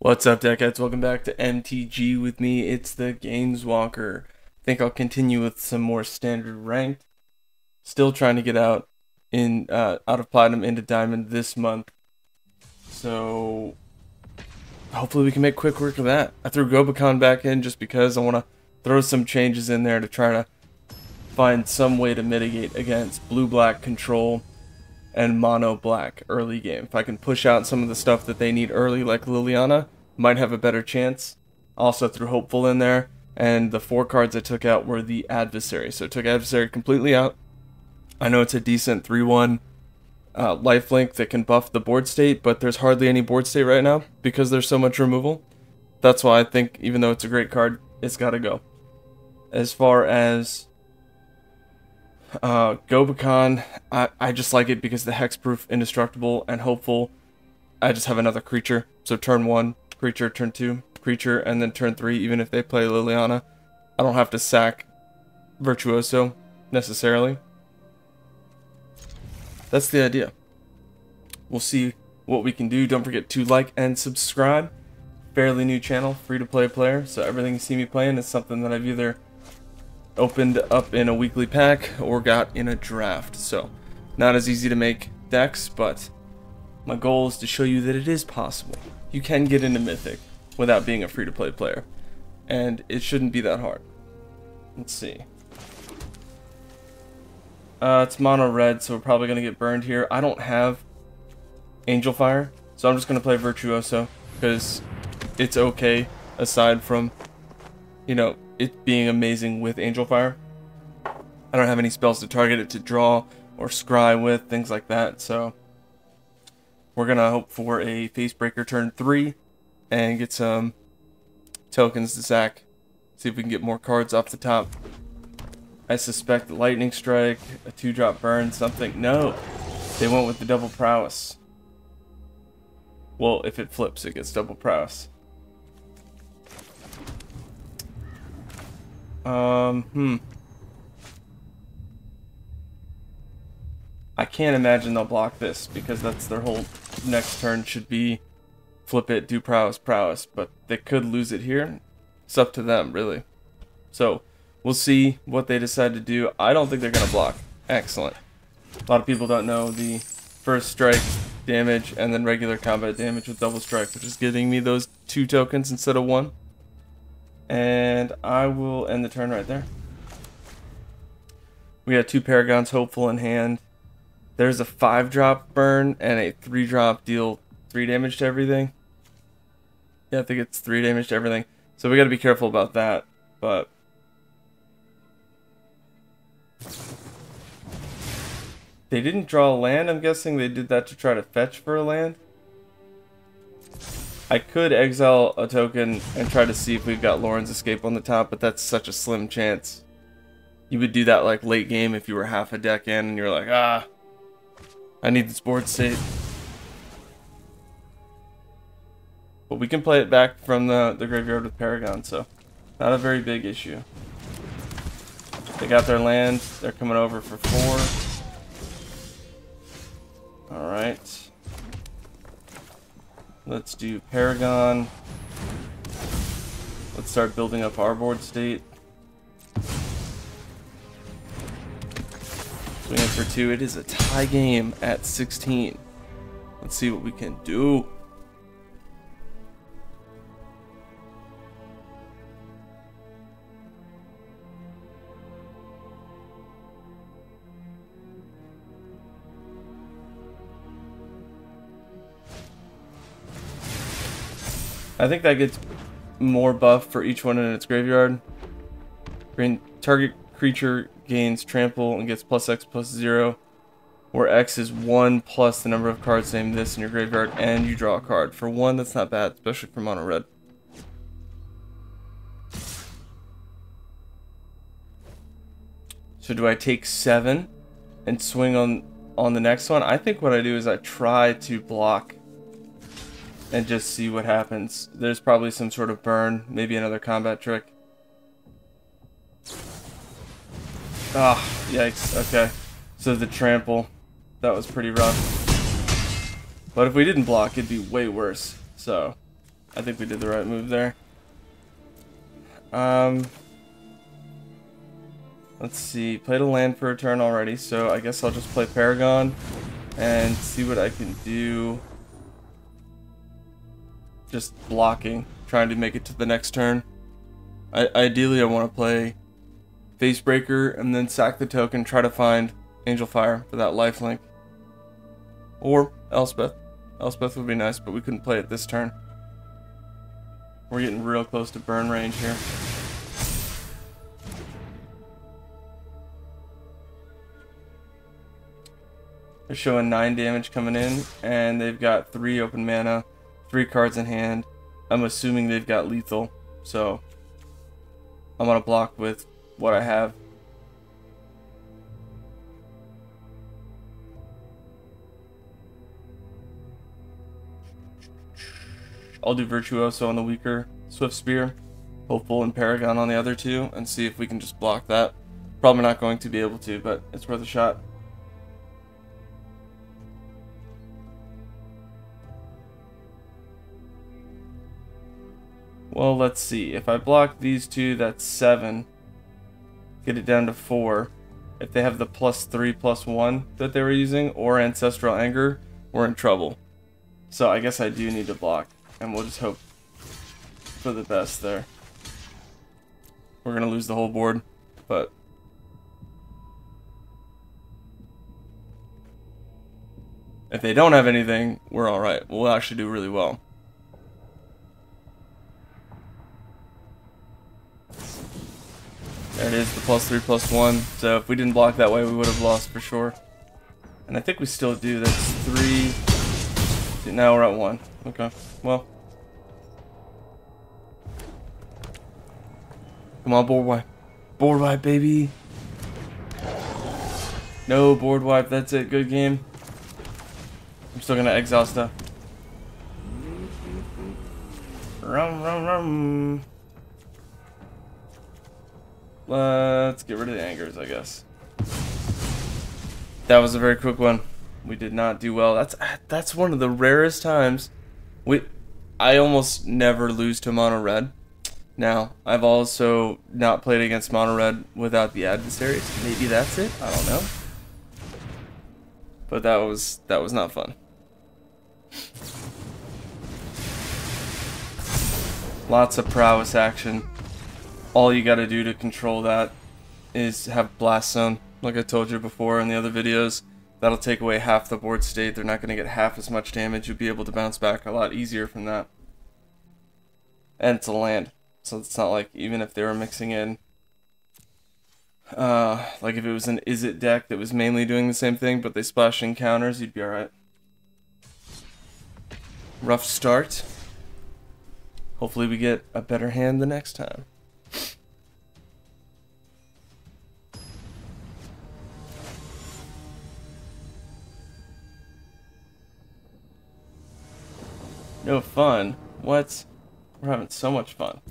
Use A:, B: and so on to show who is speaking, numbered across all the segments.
A: What's up, Deckheads? Welcome back to MTG with me. It's the Gainswalker. I think I'll continue with some more standard ranked. Still trying to get out of Platinum into Diamond this month. So hopefully we can make quick work of that. I threw Gobakon back in just because I want to throw some changes in there to try to find some way to mitigate against blue-black control and mono-black early game. If I can push out some of the stuff that they need early, like Liliana, might have a better chance. Also threw Hopeful in there, and the 4 cards I took out were the Adversary. So I took Adversary completely out. I know it's a decent 3-1 lifelink that can buff the board state, but there's hardly any board state right now because there's so much removal. That's why I think, even though it's a great card, it's got to go. As far as Gobakon, I just like it because the hexproof, indestructible, and hopeful. I just have another creature. So turn 1, creature, turn 2, creature, and then turn 3, even if they play Liliana. I don't have to sack Virtuoso, necessarily. That's the idea. We'll see what we can do. Don't forget to like and subscribe. Fairly new channel, free-to-play player, so everything you see me playing is something that I've either opened up in a weekly pack or got in a draft. So not as easy to make decks, but my goal is to show you that it is possible. You can get into Mythic without being a free-to-play player, and it shouldn't be that hard. Let's see. It's mono red, so we're probably gonna get burned here. I don't have Angel Fire, so I'm just gonna play Virtuoso because it's okay aside from, you know, it being amazing with Angel Fire. I don't have any spells to target it to draw or scry with, things like that, so we're gonna hope for a Facebreaker turn 3 and get some tokens to sack. See if we can get more cards off the top. I suspect Lightning Strike, a 2-drop burn, something. No! They went with the double prowess. Well, if it flips, it gets double prowess. I can't imagine they'll block this because that's their whole next turn should be flip it, do prowess, prowess, but they could lose it here. It's up to them, really. So we'll see what they decide to do. I don't think they're gonna block. Excellent. A lot of people don't know the first strike damage and then regular combat damage with double strike, which is getting me those 2 tokens instead of 1. And I will end the turn right there. We got 2 Paragons, Hopeful in hand. There's a 5-drop burn and a 3-drop deal 3 damage to everything. Yeah, I think it's 3 damage to everything. So we got to be careful about that. But they didn't draw a land. I'm guessing they did that to try to fetch for a land. I could exile a token and try to see if we've got Lauren's Escape on the top, but that's such a slim chance. You would do that like late game if you were half a deck in and you're like, I need this board state. But we can play it back from the graveyard with Paragon, so not a very big issue. They got their land. They're coming over for 4. Alright. Let's do Paragon. Let's start building up our board state. Swing in for 2. It is a tie game at 16. Let's see what we can do. I think that gets more buff for each one in its graveyard. Green target creature gains trample and gets +X+0, where X is 1 plus the number of cards named this in your graveyard, and you draw a card. For 1, that's not bad, especially for mono red. So do I take 7 and swing on the next one? I think what I do is I try to block and just see what happens. There's probably some sort of burn, maybe another combat trick. Ah, yikes, okay. So the trample, that was pretty rough. But if we didn't block, it'd be way worse. So I think we did the right move there. Let's see. Played a land for a turn already, so I guess I'll just play Paragon and see what I can do. Just blocking, trying to make it to the next turn. Ideally, I want to play Facebreaker and then sack the token, try to find Angel Fire for that lifelink. Or Elspeth. Elspeth would be nice, but we couldn't play it this turn. We're getting real close to burn range here. They're showing 9 damage coming in, and they've got 3 open mana, 3 cards in hand. I'm assuming they've got lethal, so I'm gonna block with what I have. I'll do Virtuoso on the weaker Swift Spear, Hopeful and Paragon on the other 2, and see if we can just block that. Probably not going to be able to, but it's worth a shot. Well, let's see. If I block these 2, that's 7. Get it down to 4. If they have the +3/+1 that they were using, or Ancestral Anger, we're in trouble. So I guess I do need to block. And we'll just hope for the best there. We're going to lose the whole board, but if they don't have anything, we're alright. We'll actually do really well. There it is, the +3/+1. So if we didn't block that way, we would have lost for sure. And I think we still do. That's 3. Now we're at 1. Okay, well. Come on, board wipe. Board wipe, baby. No board wipe, that's it. Good game. I'm still gonna exile stuff. Rum, rum, rum. Let's get rid of the angers, I guess. That was a very quick one. We did not do well. That's one of the rarest times. I almost never lose to mono red. Now, I've also not played against mono red without the adversaries. Maybe that's it. I don't know. But that was not fun. Lots of prowess action. All you gotta do to control that is have Blast Zone, like I told you before in the other videos. That'll take away half the board state. They're not gonna get half as much damage. You'll be able to bounce back a lot easier from that. And it's a land, so it's not like even if they were mixing in, like if it was an Is It deck that was mainly doing the same thing, but they splashed in counters, you'd be alright. Rough start. Hopefully we get a better hand the next time. No fun? What? We're having so much fun.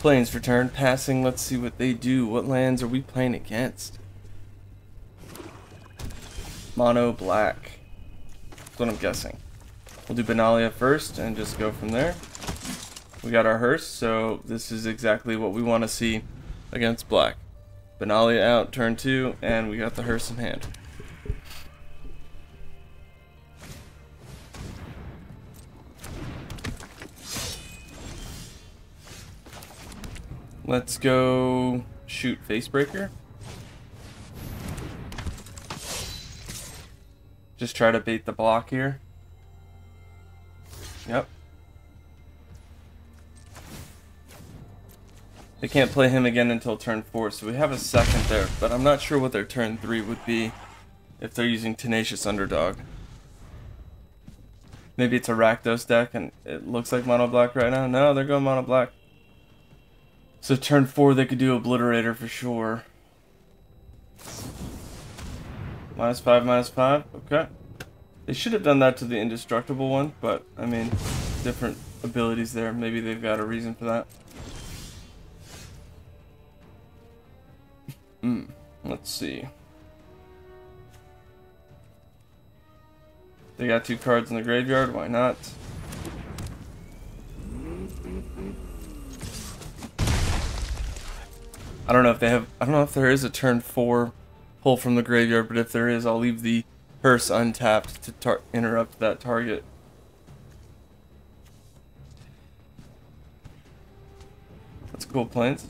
A: Planes for turn. Passing. Let's see what they do. What lands are we playing against? Mono black. That's what I'm guessing. We'll do Benalia first and just go from there. We got our hearse, so this is exactly what we want to see against black. Benalia out, turn 2, and we got the hearse in hand. Let's go shoot Facebreaker. Just try to bait the block here. Yep. They can't play him again until turn 4, so we have a second there, but I'm not sure what their turn 3 would be if they're using Tenacious Underdog. Maybe it's a Rakdos deck and it looks like mono black right now. No, they're going mono black. So turn 4 they could do Obliterator for sure. -5, -5, okay. They should have done that to the Indestructible one, but I mean, different abilities there. Maybe they've got a reason for that. Let's see. They got 2 cards in the graveyard, why not? I don't know if there is a turn 4 pull from the graveyard, but if there is, I'll leave the hearse untapped to interrupt that target. That's cool, Plains.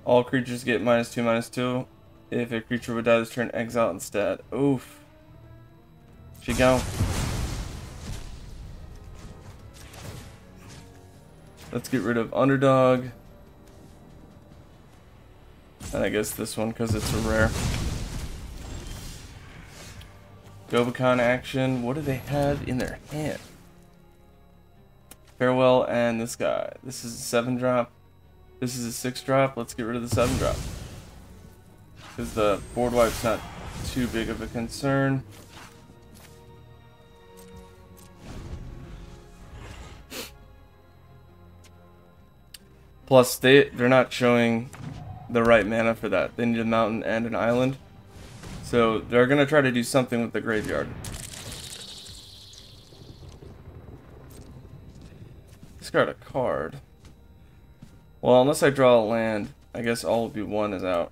A: All creatures get -2/-2. If a creature would die this turn, exile instead. Oof. She go. Let's get rid of Underdog. And I guess this one because it's a rare. Gobakon action. What do they have in their hand? Farewell and this guy. This is a 7-drop. This is a 6-drop. Let's get rid of the 7-drop. Because the board wipe's not too big of a concern. Plus, they're not showing the right mana for that. They need a mountain and an island. So they're going to try to do something with the graveyard. Discard a card. Well, unless I draw a land, I guess all will be 1 is out.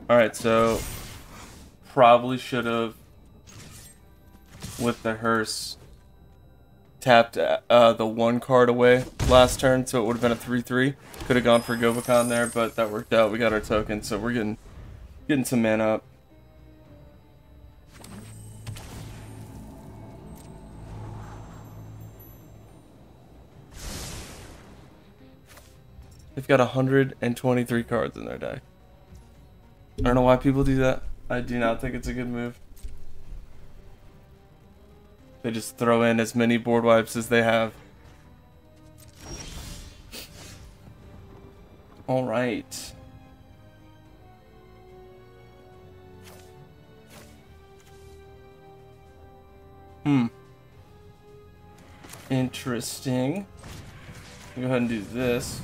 A: Alright, so probably should have, with the hearse, tapped the 1 card away last turn, so it would have been a 3/3. Could have gone for Gobakon there, but that worked out. We got our token, so we're getting some mana up. They've got 123 cards in their deck. I don't know why people do that. I do not think it's a good move. They just throw in as many board wipes as they have. Alright. Interesting. Go ahead and do this.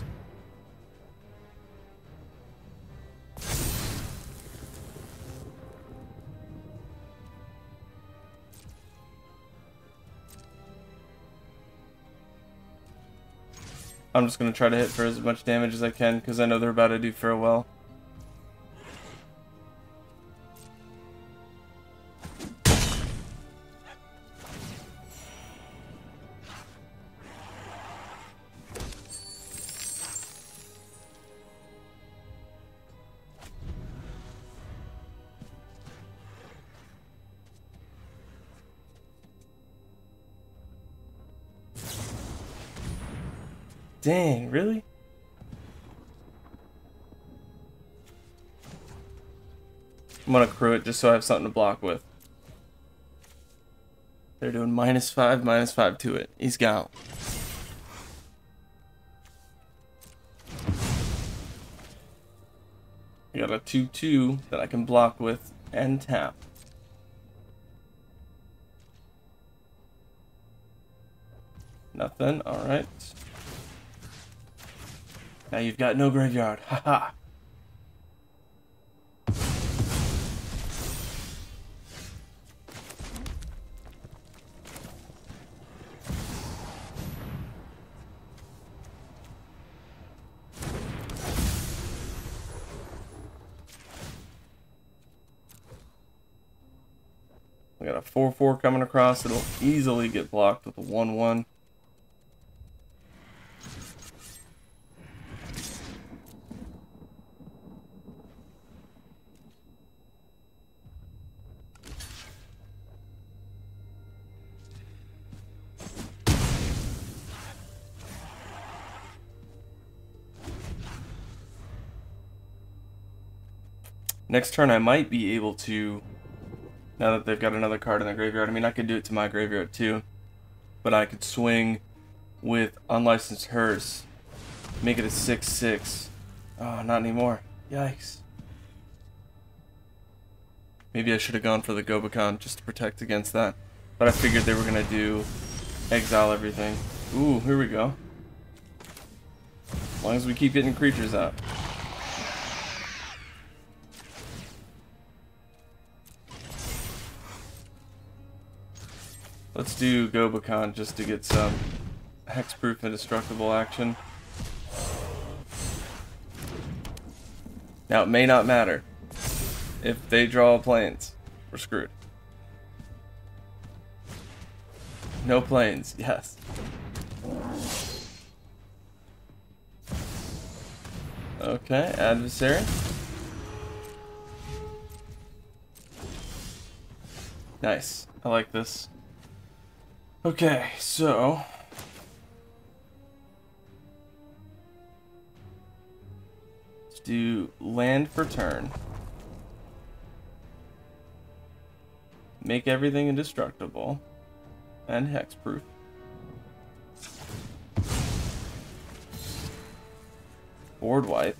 A: I'm just going to try to hit for as much damage as I can because I know they're about to do farewell. Dang, really? I'm gonna crew it just so I have something to block with. They're doing -5/-5 to it. He's gone. I got a 2/2 that I can block with and tap. Nothing, alright. Now you've got no graveyard. Haha. We got a 4/4 coming across. It'll easily get blocked with a 1/1. Next turn I might be able to, now that they've got another card in the graveyard, I mean I could do it to my graveyard too, but I could swing with Unlicensed Hearse, make it a 6/6, Oh, not anymore. Yikes. Maybe I should have gone for the Gobakon just to protect against that. But I figured they were going to do exile everything. Ooh, here we go. As long as we keep getting creatures out. Let's do Gobakon just to get some hexproof indestructible action. Now, it may not matter. If they draw planes, we're screwed. No planes, yes. Okay, adversary. Nice. I like this. Okay, so let's do land for turn. Make everything indestructible and hexproof. Board wipe.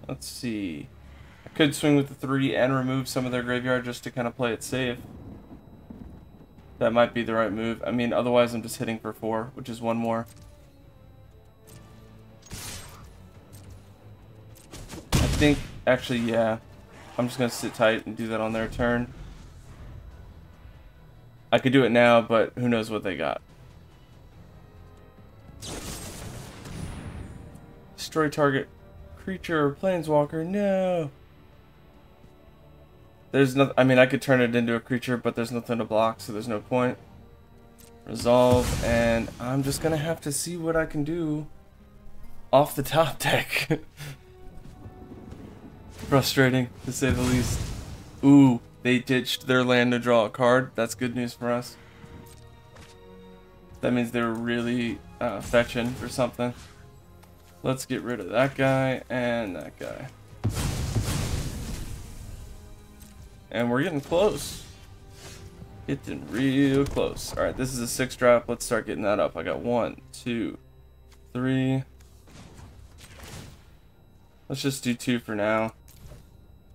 A: Let's see. I could swing with the 3 and remove some of their graveyard just to kind of play it safe. That might be the right move. I mean, otherwise I'm just hitting for 4, which is 1 more. I think, actually, yeah. I'm just going to sit tight and do that on their turn. I could do it now, but who knows what they got. Destroy target creature or planeswalker. No. There's no. I mean, I could turn it into a creature, but there's nothing to block, so there's no point. Resolve, and I'm just gonna have to see what I can do off the top deck. Frustrating, to say the least. Ooh, they ditched their land to draw a card. That's good news for us. That means they were really fetching for something. Let's get rid of that guy and that guy. And we're getting close. Getting real close. Alright, this is a 6 drop. Let's start getting that up. I got 1, 2, 3. Let's just do 2 for now.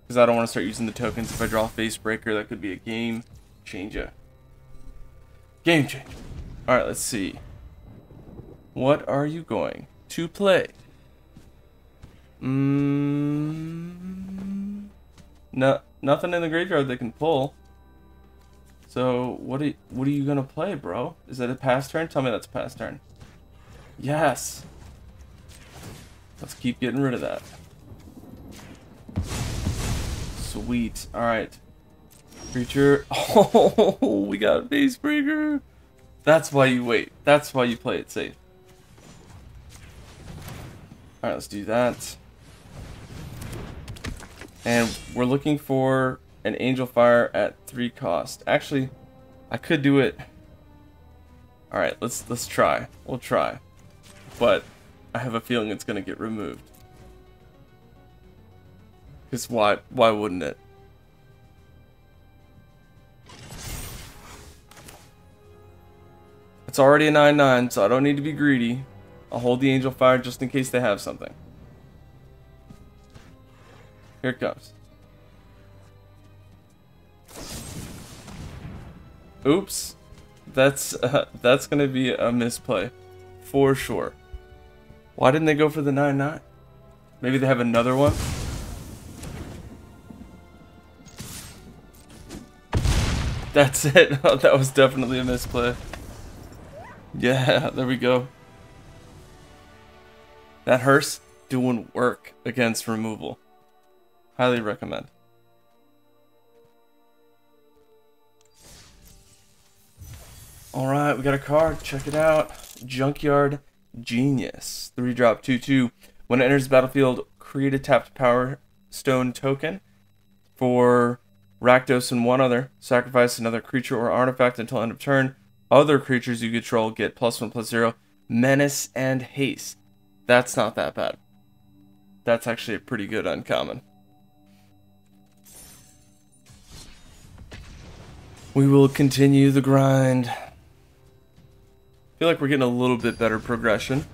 A: Because I don't want to start using the tokens. If I draw a face breaker, that could be a game changer. Game changer. Alright, let's see. What are you going to play? No, nothing in the graveyard they can pull. So what are you gonna play, bro? Is that a pass turn? Tell me that's a pass turn. Yes. Let's keep getting rid of that. Sweet. All right. Creature. Oh, we got base breaker. That's why you wait. That's why you play it safe. All right, let's do that. And we're looking for an Angel Fire at 3 cost. Actually, I could do it. All right, let's try. We'll try, but I have a feeling it's gonna get removed. Cause why wouldn't it? It's already a 9/9, so I don't need to be greedy. I'll hold the Angel Fire just in case they have something. Here it comes. Oops. That's gonna be a misplay. For sure. Why didn't they go for the 9/9? Maybe they have another one? That's it. Oh, that was definitely a misplay. Yeah, there we go. That hearse doing work against removal. Highly recommend. Alright, we got a card. Check it out. Junkyard Genius. 3-drop 2/2. When it enters the battlefield, create a tapped Power Stone token for Rakdos and 1 other. Sacrifice another creature or artifact until end of turn. Other creatures you control get +1/+0. Menace and Haste. That's not that bad. That's actually a pretty good uncommon. We will continue the grind. I feel like we're getting a little bit better progression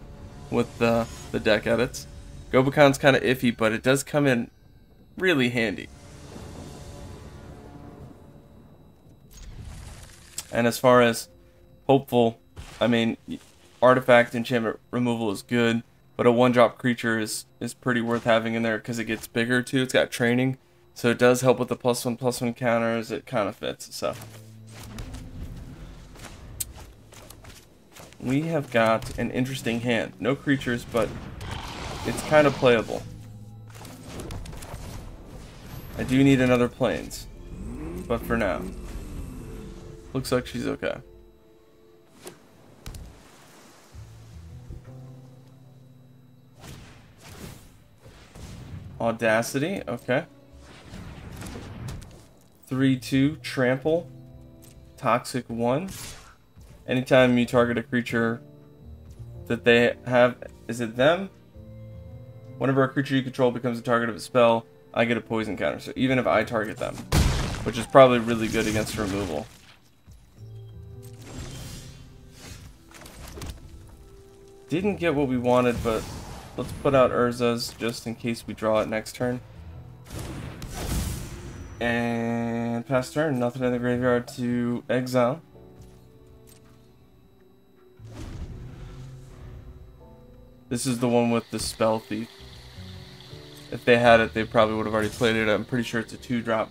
A: with the deck edits. Gobacon's kind of iffy, but it does come in really handy. And as far as hopeful, I mean, artifact enchantment removal is good, but a 1-drop creature is pretty worth having in there because it gets bigger too. It's got training, so it does help with the +1/+1 counters. It kind of fits. So we have got an interesting hand. No creatures, but it's kind of playable. I do need another plains, but for now, looks like she's okay. Audacity, okay. 3/2 trample, toxic 1. Anytime you target a creature that they have, is it them? Whenever a creature you control becomes a target of a spell, I get a poison counter. So even if I target them, which is probably really good against removal. Didn't get what we wanted, but let's put out Urza's just in case we draw it next turn. And pass turn, nothing in the graveyard to exile. This is the one with the Spell Thief. If they had it, they probably would have already played it. I'm pretty sure it's a 2-drop.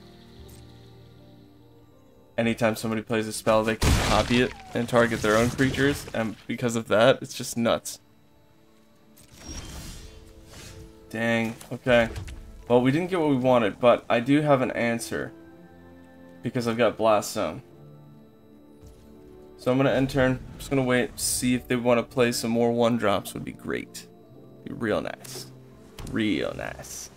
A: Anytime somebody plays a spell, they can copy it and target their own creatures, and because of that, it's just nuts. Dang, okay. Well, we didn't get what we wanted, but I do have an answer. Because I've got Blast Zone. So I'm going to end turn. I'm just going to wait, see if they want to play some more 1-drops would be great. Be real nice. Real nice.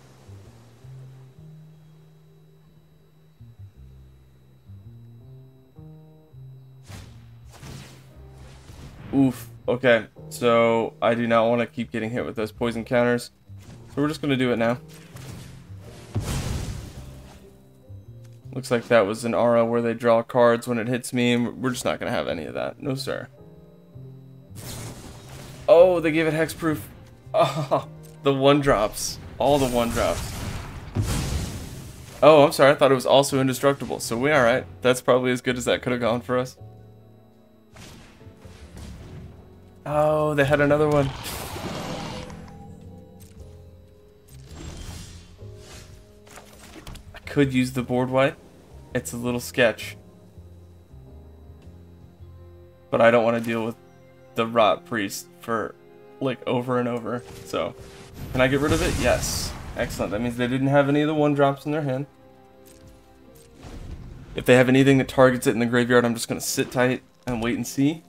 A: Oof. Okay, so I do not want to keep getting hit with those poison counters. So we're just going to do it now. Looks like that was an aura where they draw cards when it hits me, and we're just not going to have any of that. No, sir. Oh, they gave it hexproof. Oh, the 1-drops. All the 1-drops. Oh, I'm sorry. I thought it was also indestructible. So we alright. That's probably as good as that could have gone for us. Oh, they had another one. I could use the board wipe. It's a little sketch. But I don't want to deal with the Rot Priest for, like, over and over. So, can I get rid of it? Yes. Excellent. That means they didn't have any of the 1-drops in their hand. If they have anything that targets it in the graveyard, I'm just going to sit tight and wait and see.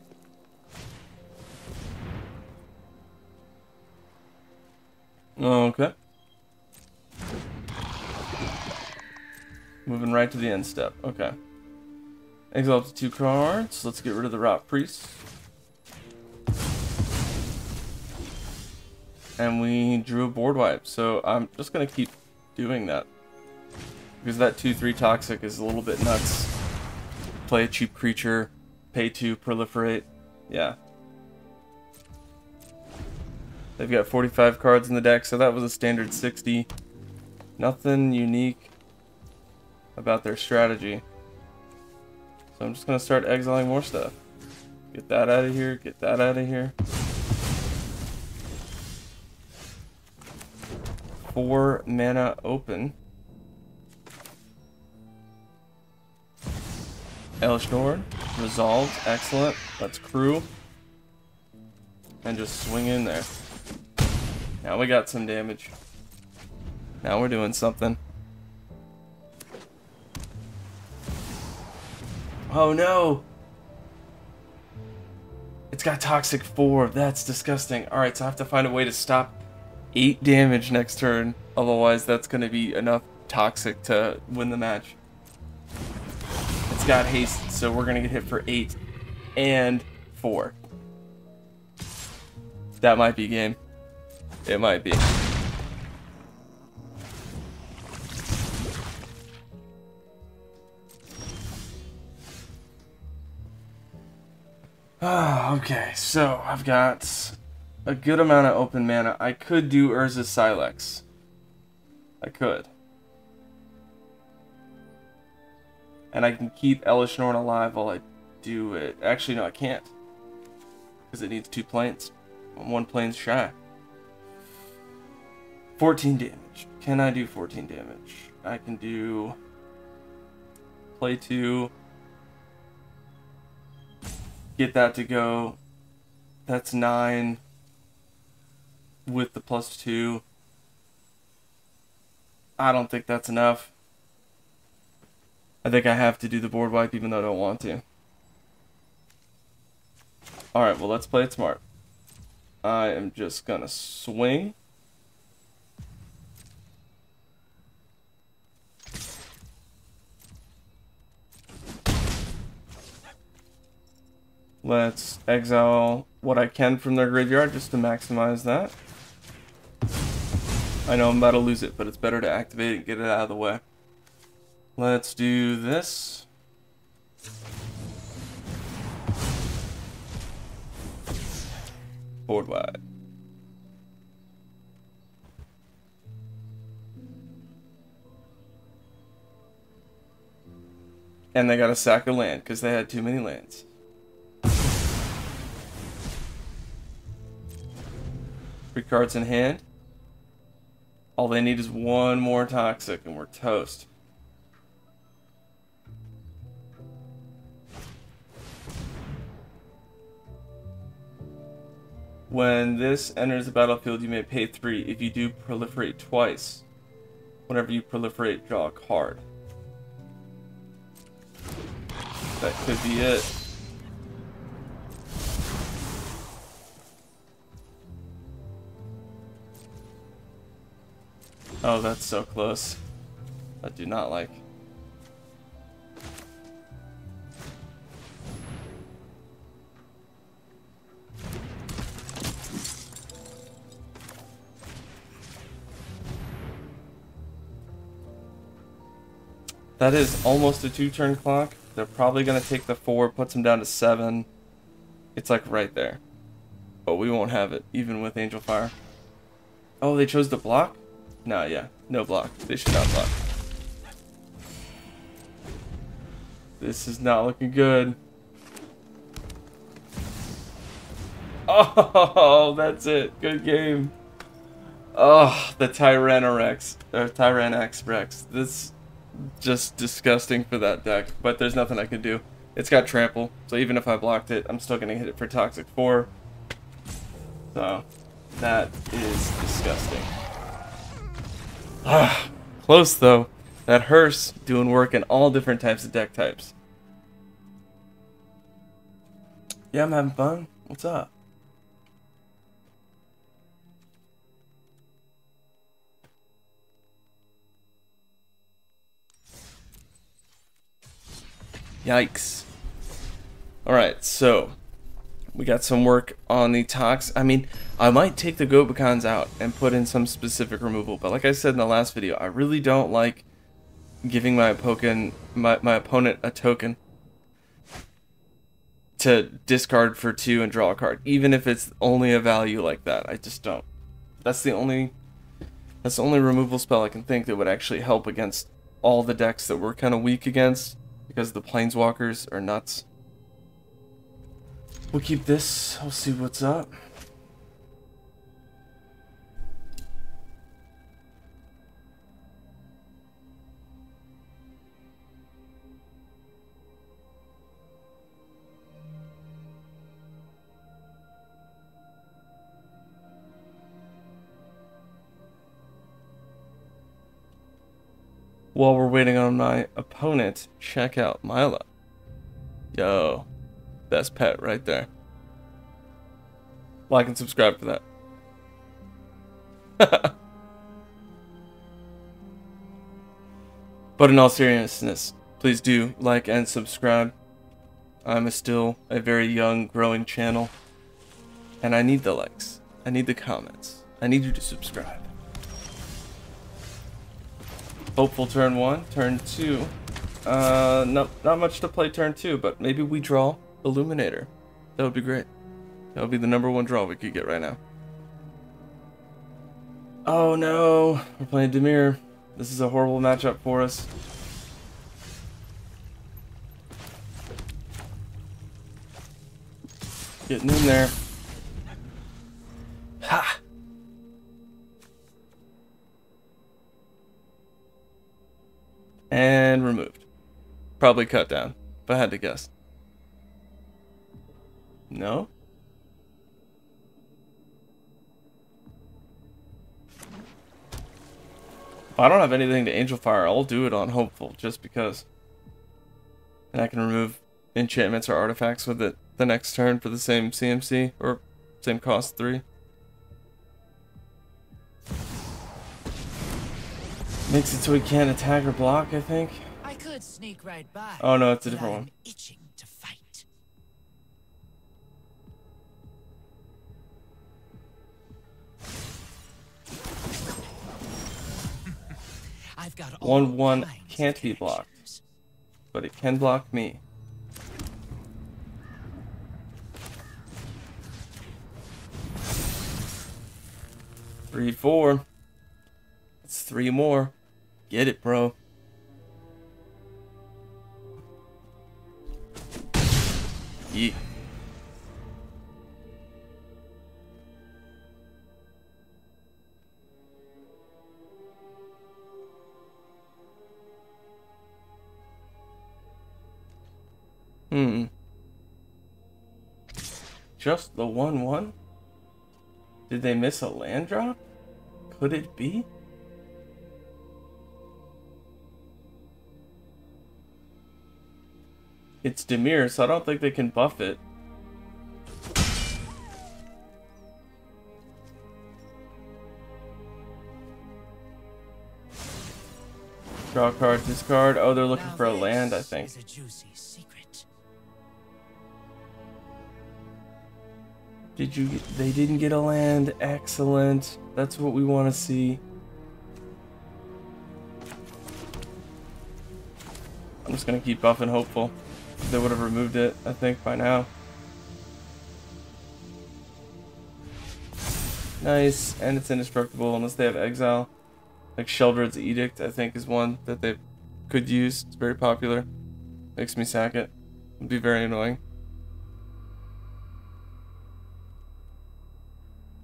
A: Okay. Moving right to the end step. Okay. Exile up to 2 cards. Let's get rid of the Rot Priest. And we drew a board wipe. So I'm just going to keep doing that. Because that 2/3 toxic is a little bit nuts. Play a cheap creature. Pay 2, proliferate. Yeah. They've got 45 cards in the deck, so that was a standard 60. Nothing unique about their strategy. So I'm just going to start exiling more stuff. Get that out of here, get that out of here. 4 mana open. Elish Nord, resolved, excellent. Let's crew. And just swing in there. Now we got some damage. Now we're doing something. Oh no! It's got Toxic 4. That's disgusting. Alright, so I have to find a way to stop 8 damage next turn. Otherwise, that's going to be enough Toxic to win the match. It's got haste, so we're going to get hit for 8 and 4. That might be game. It might be. Okay, so I've got a good amount of open mana. I could do Urza Silex. I could. And I can keep Elish Norn alive while I do it. Actually, no, I can't. Because it needs 2 planes. I'm 1 plane shy. 14 damage. Can I do 14 damage? I can do... Play 2. Get that to go. That's 9. With the +2. I don't think that's enough. I think I have to do the board wipe even though I don't want to. Alright, well, let's play it smart. I am just gonna swing. Let's exile what I can from their graveyard just to maximize that. I know I'm about to lose it, but it's better to activate it and get it out of the way. Let's do this. Board wide. And they got a sack of land because they had too many lands. 3 cards in hand. All they need is 1 more toxic and we're toast. When this enters the battlefield, you may pay 3. If you do proliferate twice, whenever you proliferate, draw a card. That could be it. Oh, that's so close. I do not like. That is almost a 2-turn clock. They're probably going to take the 4, puts them down to 7. It's like right there. But we won't have it, even with Angel Fire. Oh, they chose to block? Nah, yeah. No block. They should not block. This is not looking good. Oh, that's it. Good game. Oh, the Tyrannorex. Or Tyrannax Rex. This... just disgusting for that deck, but there's nothing I can do. It's got trample, so even if I blocked it, I'm still gonna hit it for Toxic 4. So that is disgusting. Ah, close though. That Hearse doing work in all different types of deck types. Yeah, I'm having fun. What's up? Yikes. Alright, so we got some work on the Tox. I mean, I might take the Gobekans out and put in some specific removal, but like I said in the last video, I really don't like giving my opponent a token to discard for 2 and draw a card, even if it's only a value like that. I just don't. That's the only removal spell I can think that would actually help against all the decks that we're kind of weak against. Because the Planeswalkers are nuts. We'll keep this. We'll see what's up. While we're waiting on my opponent, check out Mila. Yo, best pet right there. Like and subscribe for that. But in all seriousness, please do like and subscribe. I'm still a very young, growing channel. And I need the likes. I need the comments. I need you to subscribe. Hopeful turn 1, turn 2. Not much to play turn 2, but maybe we draw Illuminator. That would be great. That would be the #1 draw we could get right now. Oh no, we're playing Dimir. This is a horrible matchup for us. Getting in there. Ha! And removed. Probably cut down, if I had to guess. No? If I don't have anything to Angel Fire, I'll do it on Hopeful, just because. And I can remove enchantments or artifacts with it the next turn for the same CMC, or same cost 3. Makes it so he can't attack or block, I think.
B: I could sneak right by.
A: Oh no, it's a different one.
B: Itching to fight. I've got
A: 1/1 can't be blocked, but it can block me. Three, 4. It's 3 more. Get it, bro. Yeet. Just the 1/1? Did they miss a land drop? Could it be? It's Dimir, so I don't think they can buff it. Draw a card, discard. Oh, they're looking for a land, I think.
B: A juicy secret.
A: They didn't get a land. Excellent. That's what we want to see. I'm just gonna keep buffing Hopeful. They would have removed it, I think, by now. Nice, and it's indestructible unless they have Exile. Like Sheldred's Edict, I think, is one that they could use. It's very popular. Makes me sack it. It'd be very annoying.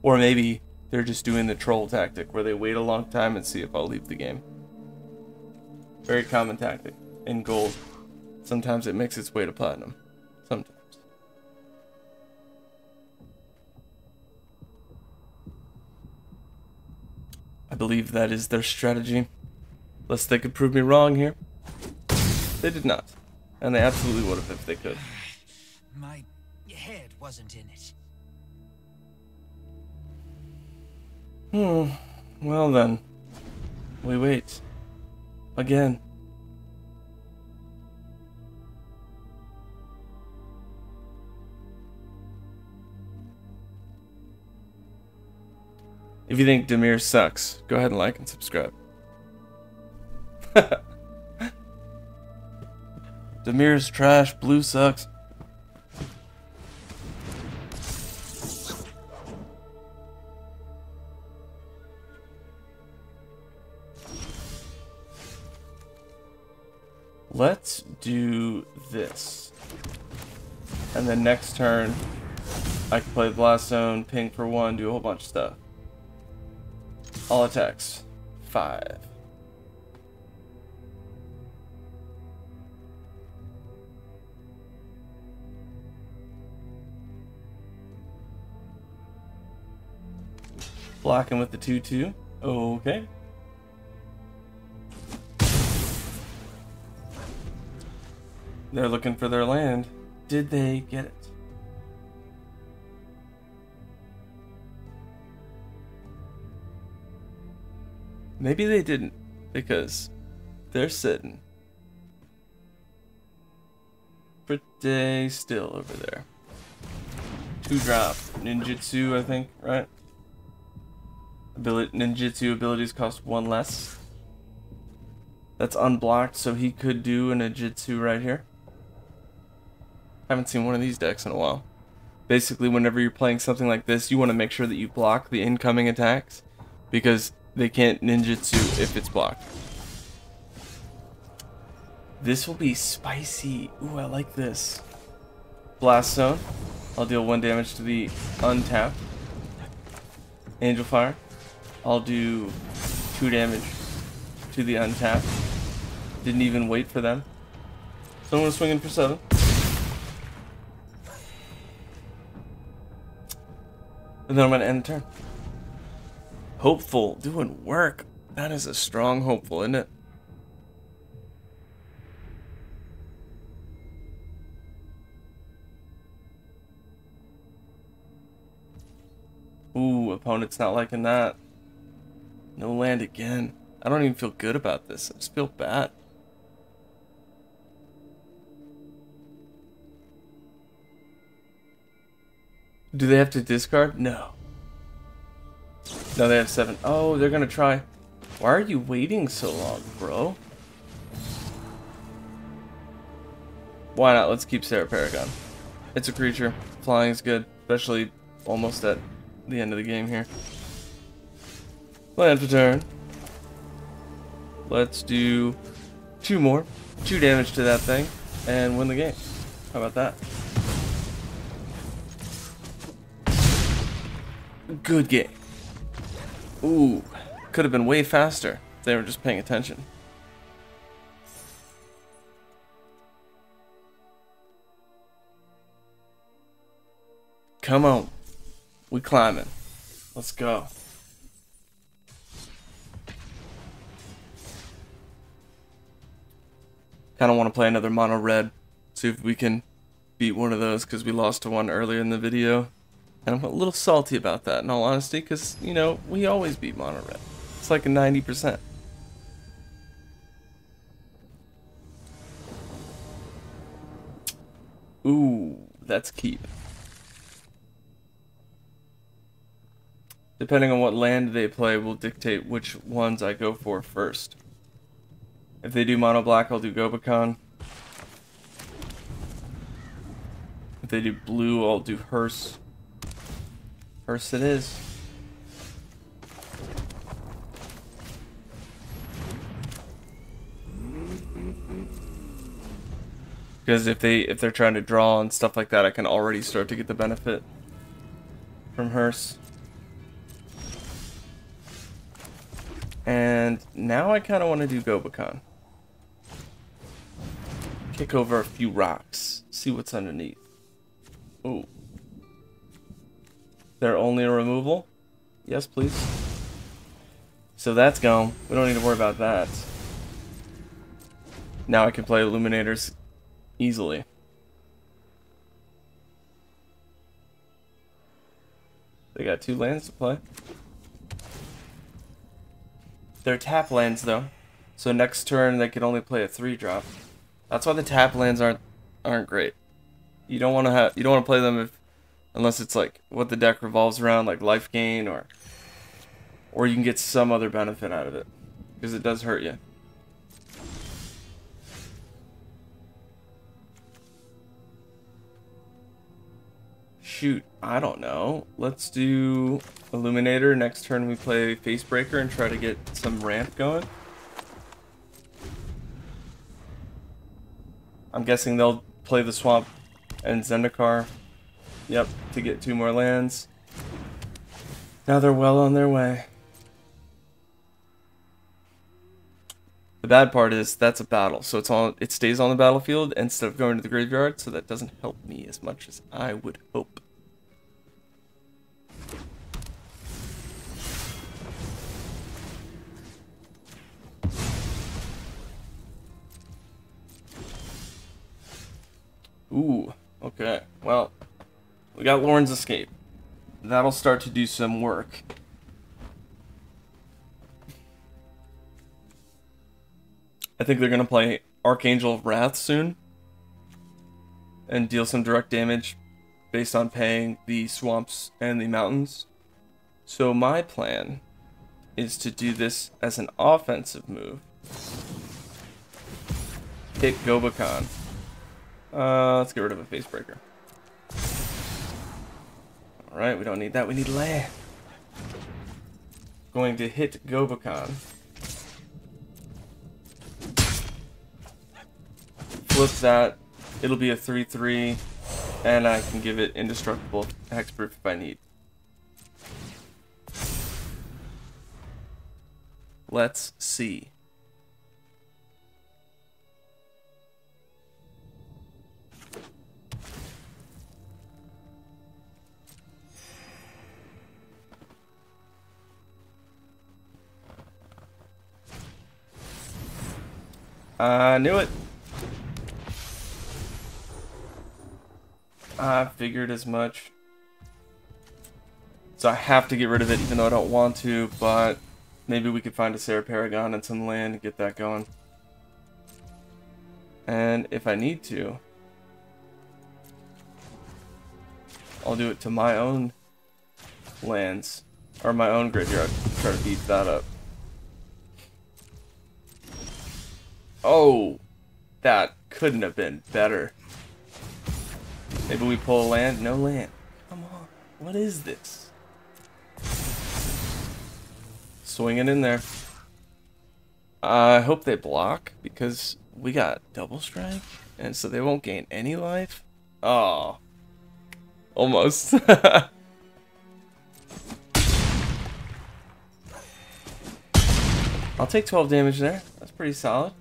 A: Or maybe they're just doing the troll tactic where they wait a long time and see if I'll leave the game. Very common tactic in gold. Sometimes it makes its way to platinum. Sometimes. I believe that is their strategy. Unless they could prove me wrong here. They did not. And they absolutely would have if they could.
B: My head wasn't in it.
A: Well then. We wait. Again. If you think Dimir sucks, go ahead and like and subscribe. Dimir's trash, blue sucks. Let's do this. And then next turn, I can play Blast Zone, ping for 1, do a whole bunch of stuff. All attacks. 5. Blocking with the 2/2. Okay. They're looking for their land. Did they get it? Maybe they didn't, because they're sitting pretty still over there. 2-drop ninjutsu, I think, right? Ninjutsu abilities cost 1 less. That's unblocked, so he could do a ninjutsu right here. Haven't seen one of these decks in a while. Basically, whenever you're playing something like this, you want to make sure that you block the incoming attacks, because they can't ninjutsu if it's blocked. This will be spicy. Ooh, I like this. Blast Zone. I'll deal 1 damage to the untapped. Angel Fire. I'll do 2 damage to the untapped. Didn't even wait for them. So I'm going to swing in for 7. And then I'm going to end the turn. Hopeful. Doing work. That is a strong hopeful, isn't it? Ooh, opponent's not liking that. No land again. I don't even feel good about this. I just feel bad. Do they have to discard? No. No, they have 7. Oh, they're gonna try. Why are you waiting so long, bro? Why not? Let's keep Sarah Paragon. It's a creature. Flying is good, especially almost at the end of the game here. Land for turn. Let's do 2 more. 2 damage to that thing, and win the game. How about that? Good game. Ooh, could have been way faster if they were just paying attention. Come on. We climbing. Let's go. Kind of want to play another mono red. See if we can beat one of those, because we lost to one earlier in the video. And I'm a little salty about that, in all honesty, because, you know, we always beat mono red. It's like a 90%. Ooh, that's keep. Depending on what land they play will dictate which ones I go for first. If they do mono black, I'll do Gobakon. If they do blue, I'll do Hearse. Hearse it is. Because if they're trying to draw and stuff like that, I can already start to get the benefit from Hearse. And now I kind of want to do Gobakon. Kick over a few rocks. See what's underneath. Ooh. They're only a removal? Yes, please. So that's gone. We don't need to worry about that. Now I can play Illuminators easily. They got 2 lands to play. They're tap lands though, so next turn they can only play a 3-drop. That's why the tap lands aren't great. You don't want to play them unless it's like what the deck revolves around, like life gain, or you can get some other benefit out of it, because it does hurt you. Shoot, I don't know. Let's do Illuminator. Next turn we play Facebreaker and try to get some ramp going. I'm guessing they'll play the Swamp and Zendikar. Yep, to get 2 more lands. Now they're well on their way. The bad part is that's a battle, so it stays on the battlefield instead of going to the graveyard, so that doesn't help me as much as I would hope. Ooh, okay. Well, we got Lauren's Escape. That'll start to do some work. I think they're going to play Archangel of Wrath soon and deal some direct damage based on paying the swamps and the mountains. So my plan is to do this as an offensive move. Hit Gobakon. Let's get rid of a Facebreaker. Alright, we don't need that. We need land. Going to hit Gobakon. Flip that. It'll be a 3/3. And I can give it indestructible hexproof if I need. Let's see. I knew it. I figured as much. So I have to get rid of it even though I don't want to, but maybe we could find a Sarah Paragon and some land and get that going. And if I need to, I'll do it to my own lands, or my own graveyard, try to beat that up. Oh, that couldn't have been better. Maybe we pull a land? No land. Come on, what is this? Swinging in there. I hope they block, because we got double strike, and so they won't gain any life. Oh, almost. I'll take 12 damage there. That's pretty solid.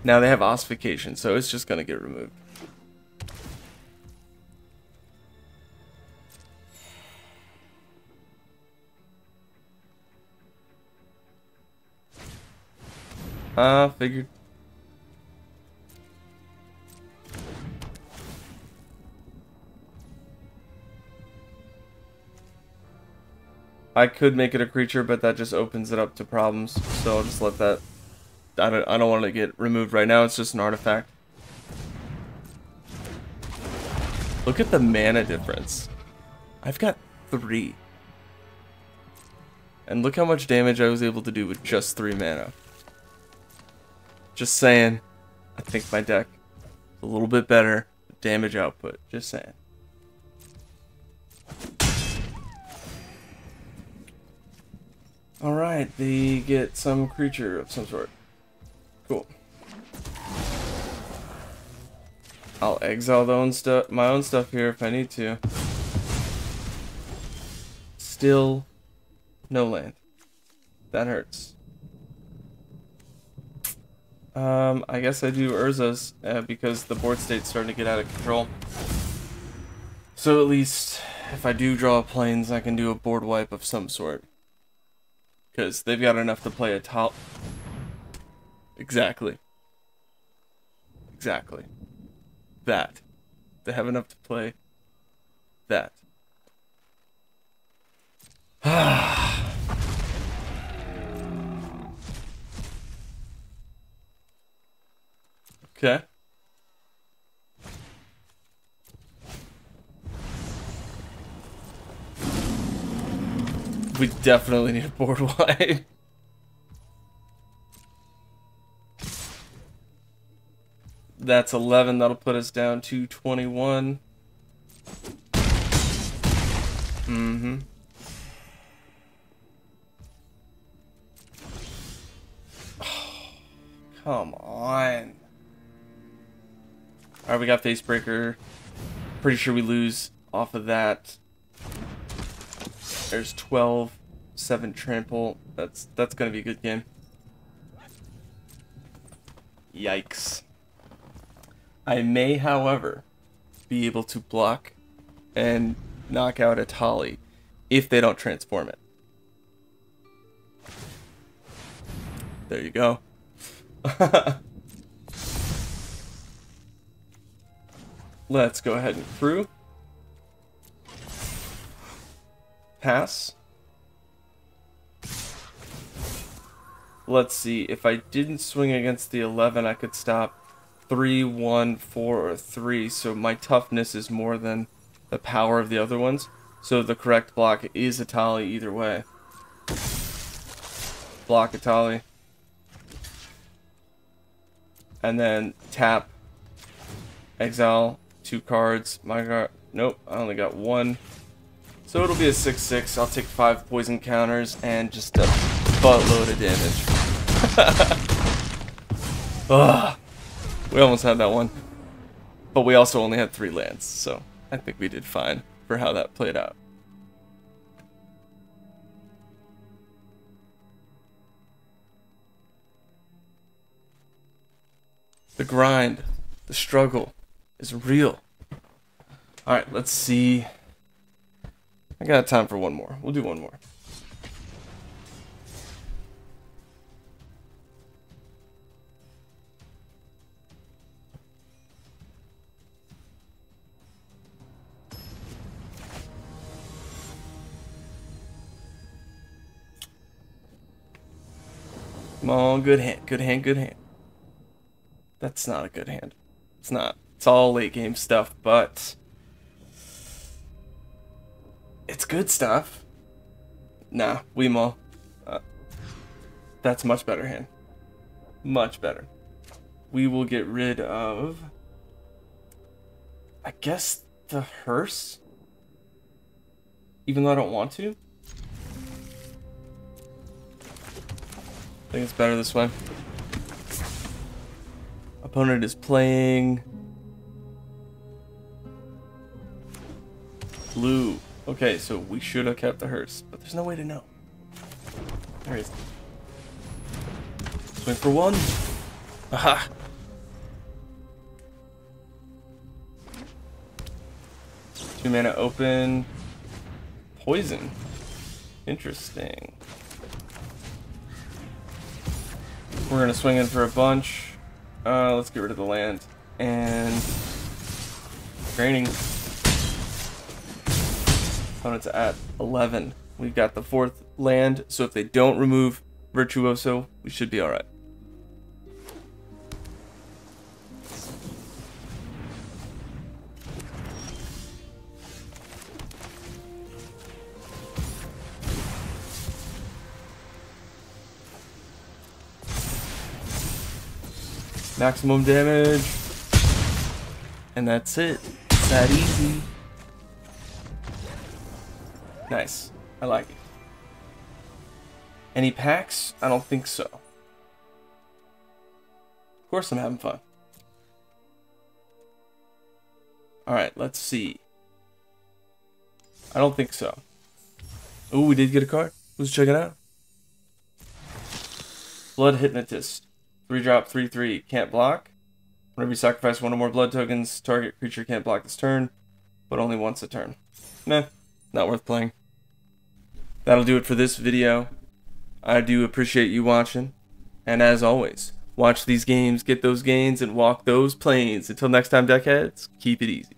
A: Now they have ossification, so it's just gonna get removed. Figured. I could make it a creature, but that just opens it up to problems. So I'll just let that. I don't want to get removed right now. It's just an artifact. Look at the mana difference. I've got 3. And look how much damage I was able to do with just 3 mana. Just saying. I think my deck is a little bit better damage output. Just saying. Alright, they get some creature of some sort. Cool. I'll exile my own stuff here if I need to. Still no land. That hurts. I guess I do Urza's because the board state's starting to get out of control. So at least if I do draw planes, I can do a board wipe of some sort. Because they've got enough to play a top. Exactly. Exactly. That. They have enough to play that. Okay. We definitely need a board wipe. That's 11. That'll put us down to 21. Mm-hmm. Oh, come on. Alright, we got Facebreaker. Pretty sure we lose off of that. There's 12, 7 trample. That's gonna be a good game. Yikes. I may, however, be able to block and knock out a Tali if they don't transform it. There you go. Let's go ahead and crew. Pass. Let's see. If I didn't swing against the 11, I could stop 3, 1, 4, or 3. So my toughness is more than the power of the other ones. So the correct block is a Tali either way. Block a Tali. And then tap. Exile 2 cards. My card. Nope, I only got 1. So it'll be a 6/6. I'll take 5 poison counters and just a buttload of damage. Ugh. We almost had that one. But we also only had 3 lands, so I think we did fine for how that played out. The grind, the struggle is real. Alright, let's see. I got time for one more. We'll do one more. Come on, good hand, good hand, good hand. That's not a good hand. It's not. It's all late game stuff, but it's good stuff. Nah, Weemaw. That's much better hand. Much better. We will get rid of, I guess, the hearse. Even though I don't want to. I think it's better this way. Opponent is playing blue. Okay, so we should have kept the hearse, but there's no way to know. There he is. Swing for 1. Aha! Two mana open. Poison. Interesting. We're gonna swing in for a bunch. Let's get rid of the land. And draining. Opponent's at 11. We've got the 4th land, so if they don't remove Virtuoso, we should be alright. Maximum damage. And that's it. It's that easy. Nice. I like it. Any packs? I don't think so. Of course I'm having fun. Alright, let's see. I don't think so. Ooh, we did get a card. Let's check it out. Blood Hypnotist. 3-drop, 3/3. Can't block. Whenever you sacrifice 1 or more blood tokens, target creature can't block this turn, but only once a turn. Meh. Not worth playing. That'll do it for this video. I do appreciate you watching. And as always, watch these games, get those gains, and walk those planes. Until next time, deckheads, keep it easy.